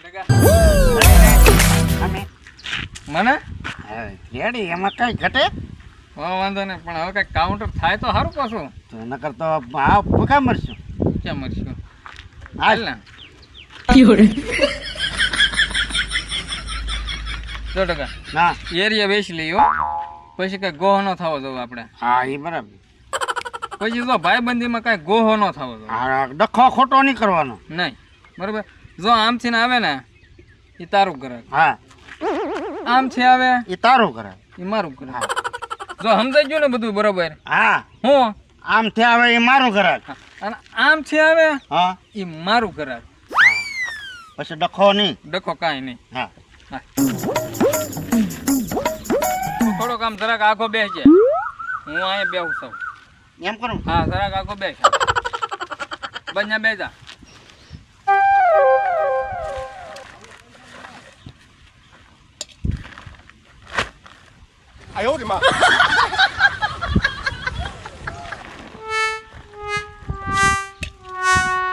મને રેડી એમાં કઈ ઘટે વાંધો નહીં, પણ હવે કઈ કાઉન્ટર થાય તો સારું પાછું. તો નકર તો આ ભૂખા મરશું. ક્યાં મરશું? હાલ ને 100%. ના એરિયા વેચી લઈએ પછી કઈ ગોહ ન થવો જોઈએ આપણે. હા એ બરાબર. પછી જો ભાઈબંધીમાં કઈ ગોહો ન થવો જોઈએ. હા ડખો ખોટો નહીં કરવાનો. નહીં બરોબર. જો આમથી ને આવે ને એ તારું કરે, હા આમથી આવે એ તારું કરે. એ મારું કરે. જો સમજાઈ ગયું ને બધું બરોબર? હા હું આમથી આવે એ મારું ઘરાક. અને આમથી આવે હા એ મારું કરે. પછી ડખો નહીં. ડખો કાંઈ નહીં. હા થોડોક આમ જરાક આખો બેસજે, હું અહીંયા બેહું છું. એમ કરું. હા જરાક આખો બેસ, બંને બેજા.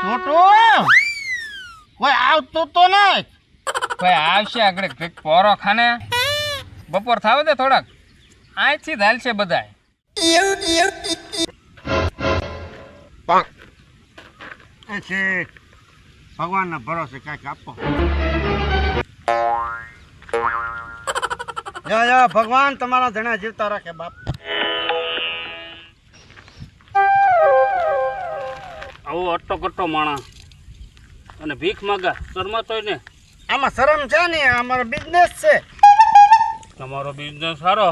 છોટો કોઈ આવતું તો નહીં. ભાઈ આવશે આગળ કંઈક પોરો ખાને, બપોર થાવ દે થોડાક, અહીંથી જ હાલશે બધા. ભગવાનના ભરોસે કાંઈક આપો. જા ભગવાન તમારા જણા જીવતા રાખે બાપ. આવો અટ્ટો કટ્ટો માણસ અને ભીખ માગા શરમાતોય ને. આમાં શરમ છે ને, અમારો બિઝનેસ છે. તમારો બિઝનેસ સારો.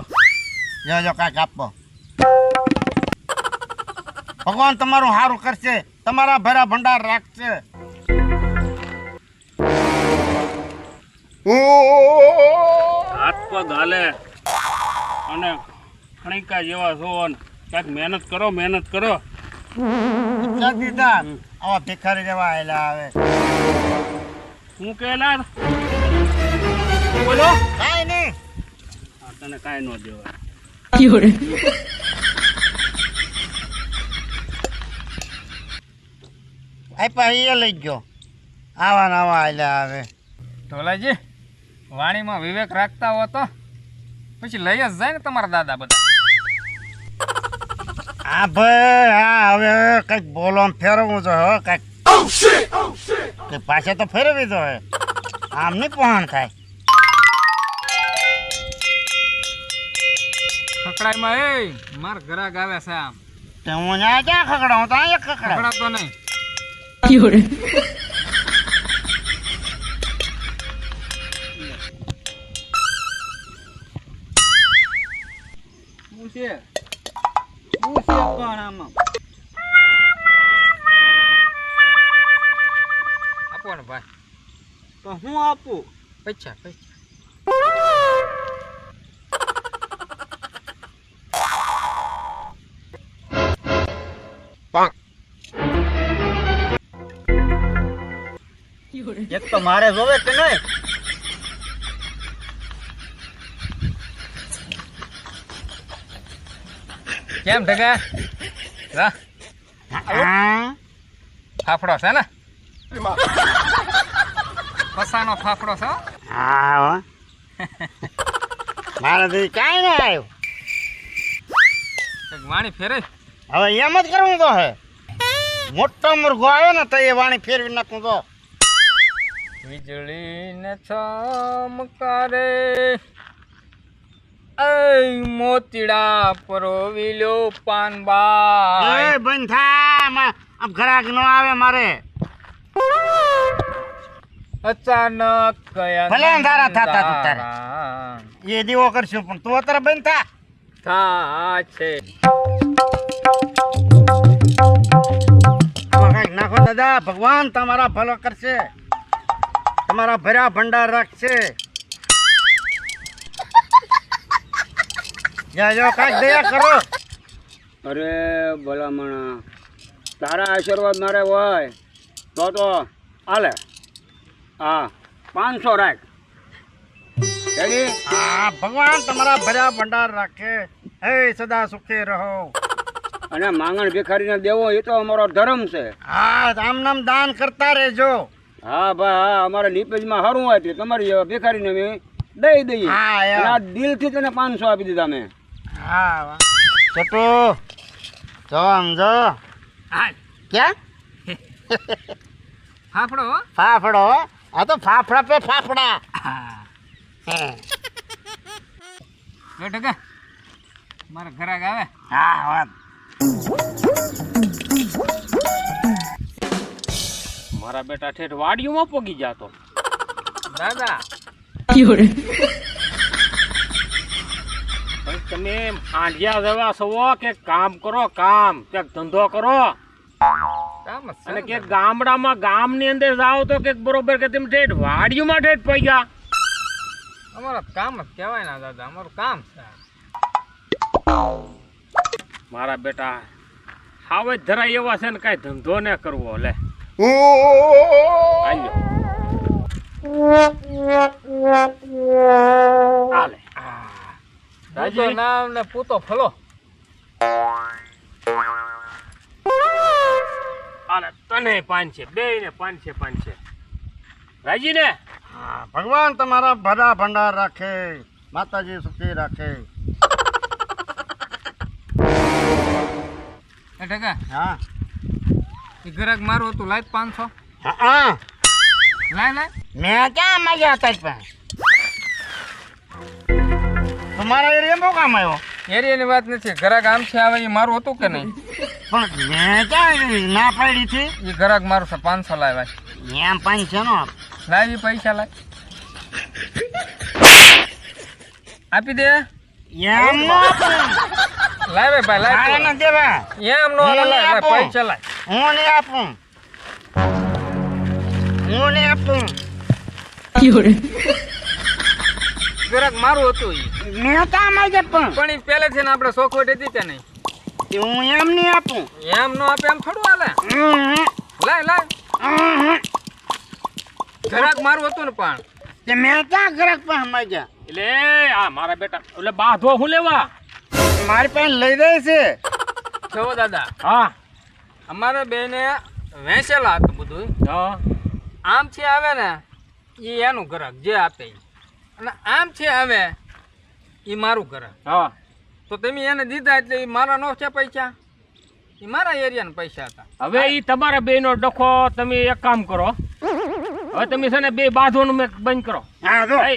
જો કાંઈક આપો. ભગવાન તમારું સારું કરશે, તમારા ભરા ભંડાર રાખશે. હાથ પગ હાલે અને ખણીકા જેવા છો ને ક્યાંક મહેનત કરો, મહેનત કરો. દીધા આવા ભિખારી જેવા આયેલા આવે. હું કહેલા બોલો કાંઈ નહીં. તને કાંઈ ન દેવાય. આપ્યા એ લઈ ગયો. આવા ને આવા આયેલા આવે. ઢોલાજી વાણીમાં વિવેક રાખતા હો તો પછી લઈ જ જાય ને તમારા દાદા બધા. હા ભાઈ હા, હવે કઈક બોલો ફેરવવું તો હવે કઈક પાછા તો ફેરવી દો. આમ નહીં પહોંચ થાય. ખકડાઈમાં એ માર ઘરાક આવે છે આમ. તે હું ત્યાં ક્યાં ખકડાવું? તો અહીંયા ખકડાવ. ખકડાતો નહીં. શું છે? શું છે પણ આમાં? આપો ને ભાઈ. તો હું આપું? પૈસા પૈસા. એક તો મારે જોવે કે નહીં. કેમ ઢગા? રા ફાફડો છે ને? ફસાનો ફાફડો છે. હા મારે તો કાંઈ ના આવ્યું. વાણી ફેરે હવે એમ જ કરવું તો હે. મોટો મુર્ગો આવ્યો ને તો એ વાણી ફેરવી નાખું તો. વીજળી ને ચમકારે એ મોતીડા પરોવી પાનબા. એ બંધ થા, આમ ઘરાક નો આવે મારે. અચાનક કયા ભલે અંધારા થાતા તું તારે. એ દીવો કરશું પણ તું અત્યારે બંધ થા. થા છે. કઈક નાખો દાદા, ભગવાન તમારા ભલો કરશે, તમારા ભર્યા ભંડાર રાખશે. જો કઈક દયા કરો. અરે ભલામણા, તારા આશીર્વાદ મારે હોય તો હાલે. હા 500 રાખ. હા ભગવાન તમારા ભર્યા ભંડાર રાખે. હે સદા સુખી રહો. અને માંગણ ભિખારીને દેવો એ તો અમારો ધર્મ છે. હા આમ નામ દાન કરતા રહેજો. હા ભાઈ હા અમારે લીપેજમાં સારું હોય છે તમારી જેવા ભિખારીને અમે દઈ દઈએ હા, એમ. અને આ દિલથી તને 500 આપી દીધા મેં હા છોટુ જો સમજો હાલ ક્યાં ફાફડો હો. ફાફડો આ તો ફાફડા પે ફાફડા હે. લે ટકા મારા ઘરાક આવે. હા વાત મારા બેટા ઠેઠ વાડીઓમાં પોગી જાતો દાદા ભાઈ તમે આંઢિયા જેવા છો કે કામ કરો કામ ક્યાંક ધંધો કરો કામ જ છે અને ને કે દાદા. ગામડામાં ગામની અંદર જાઓ તો કે બરોબર કે તમે ઠેઠ વાડીઓમાં ઠેઠ પગ્યા અમારું કામ જ કહેવાય ને દાદા, અમારું કામ છે. મારા બેટા હાવે ધરા એવા છે ને કાંઈ ધંધો ને કરવો લે આલ્યો હાલે પૂતો નામ ને પૂતો ફલો. હાલે તને 500 બેયને 500 રાજી ને હા ભગવાન તમારા ભલા ભંડાર રાખે માતાજી સુખી રાખે એ ટકા હા એ ઘરાક મારું હતું લાય 500 હા લાય મેં ક્યાં માગ્યા હતા પણ તમારા એરિયા બહુ કામ આવ્યો એરિયાની વાત નથી, ઘરાક આમથી આવે એ મારું હતું કે નહીં? પણ મેં ક્યાં ના પાડી હતી એ ઘરાક મારું છે 500 લાય ભાઈ. એમ 500 નો લાય એ પૈસા લાય આપી દે. એમ નો આપું. લાય ભાઈ લાય મારે તું. ન દેવા એમ નો હાલે, લાય આપો. પૈસા લાય. હું નહીં આપું હું નહીં આપું ઘરાક મારું હતું ઈ. મેં ક્યાં માગ્યા પણ ઈ પહેલેથી ને આપણે શોખવટ હતી કે નહીં? પણ હું એમ નહીં આપું એમ નો આપે એમ થોડું હાલે. લાય ઘરાક મારું હતું ને પણ તે મેં ક્યાં ગ્રાહક પાસે માગ્યા એટલે આ મારા બેટા એટલે બાંધો હું લેવા મારી પાસે લઈ જાય છે જો દાદા હા અમારે બેને વેચેલા હતું બધું. હા આમથી આવે ને એ એનું ઘરાક જે આપે ઈ. અને આમથી આવે એ મારું ઘરાક. હા તો તમે એને દીધા એટલે એ મારા નો છે પૈસા, એ મારા એરિયાના પૈસા હતા. હવે ઈ તમારા બેનો ડખો તમે એક કામ કરો હવે તમે છે ને બે બાંધવાનું બંધ કરો હા જો એ,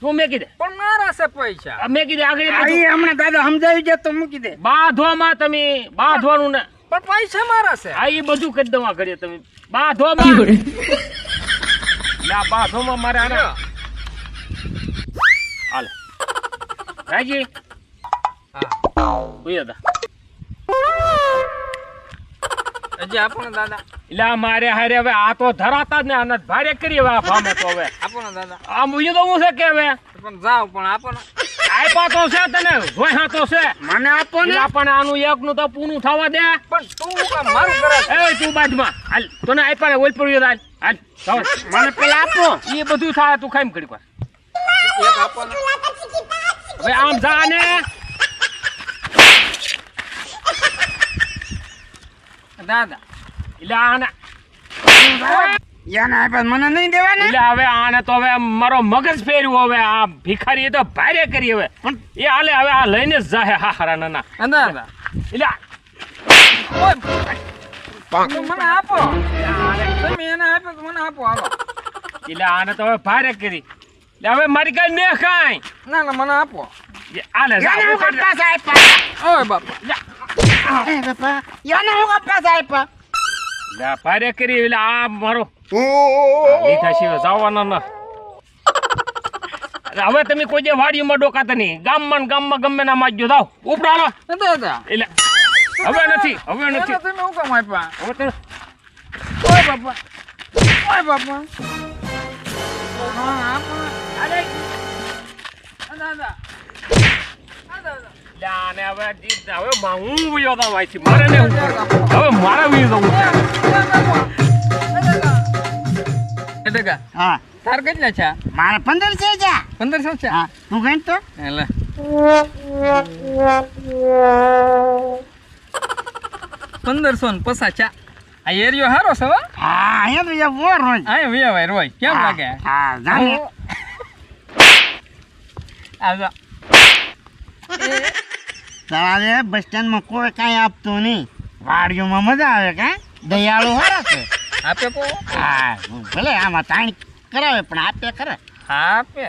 તું મેકી દે પણ મારા છે પૈસા. આ મેકી દે આગળ બધું. અહીં હમણાં દાદા સમજાવી દે તો મૂકી દે બાંધવામાં તમે બાંધવાનું ને પણ પૈસા મારા છે. આ ઈ બધું કરી દવા ઘડીએ તમે બાંધવામાં એટલે આ બાંધવામાં મારે આને હાલે રાજી હા ઉઈ હતા હજી આપો ને દાદા, એટલે આ મારે હારે હવે આ તો ધરાતા જ ને આને ભારે કરી હવે આ ભામે તો હવે આપો ને દાદા. આ મુજબ તો હું છે કે હવે પણ જાઓ પણ આપો ને. આપ્યા તો છે તને જોયા તો છે મને આપો ને એટલે પણ આનું એકનું તો પૂરું થવા દે પણ તું હું કામ મારું ઘરાક? એ તું બાજમાં હાલ તને આપ્યા ને ઓલ પડ્યો હાલ હાલ થવા દે. મને પેલા આપો એ બધું થાય તું ખાઈ કરી પાસ એક આપો ને. હવે આમ જા ને દાદા એટલે આને યાને આપ્યા મને નહીં દેવા ને એટલે હવે આને તો હવે મારો મગજ ફેર્યું હવે આ ભિખારી એ તો ભારે કરી હવે પણ એ હાલે હવે આ લઈને જ જાહે હા હારા નાના દાદા એટલે તો મને આપો. તમે એને આપ્યો તો મને આપો હાલો. એટલે આને તો હવે ભારે કરી એટલે હવે મારી કઈ ને કાંઈ ના મને આપો. હાલે જા યાને હું ઉપાડ જા. પાછા આપ્યા ઓય બાપા એ બાપા યાને હું પાછા આપ્યા એટલે આ ભારે કરી એટલે આ મારો લીધા સિવાય જવાના ન હવે તમે કોઈ જે વાડીમાં ડોકાતા નહીં ગામમાં ને ગામમાં ગમે ના માજ્યો જાવ ઉપડો હાલો દાદા એટલે હવે નથી એને તમે હું કામ આપ્યા? હવે તો ઓય બાપા ઓય બાપા હા આપો ને. અરે દાદા એટલે આને હવે હવે હું વયો તો વાયથી મારે ને હવે મારે વયો જવું છે ટકા હા તાર કેટલા છે? મારે 15 છે જા 1500 છે. હા તું ગણ તો એટલે 1550 છે. આ એરિયો સારો છે હો. હા અહીંયા તો એ રોજ અહીંયા વેવાય રોય કેમ લાગે હા જાને આ તમારે બસ સ્ટેન્ડમાં કોઈ કાંઈ આપતું નહીં વાડીઓમાં મજા આવે કાં દયાળુ સારા છે આપે કો હા ભલે આમાં તાણી કરાવે પણ આપે ખરા આપે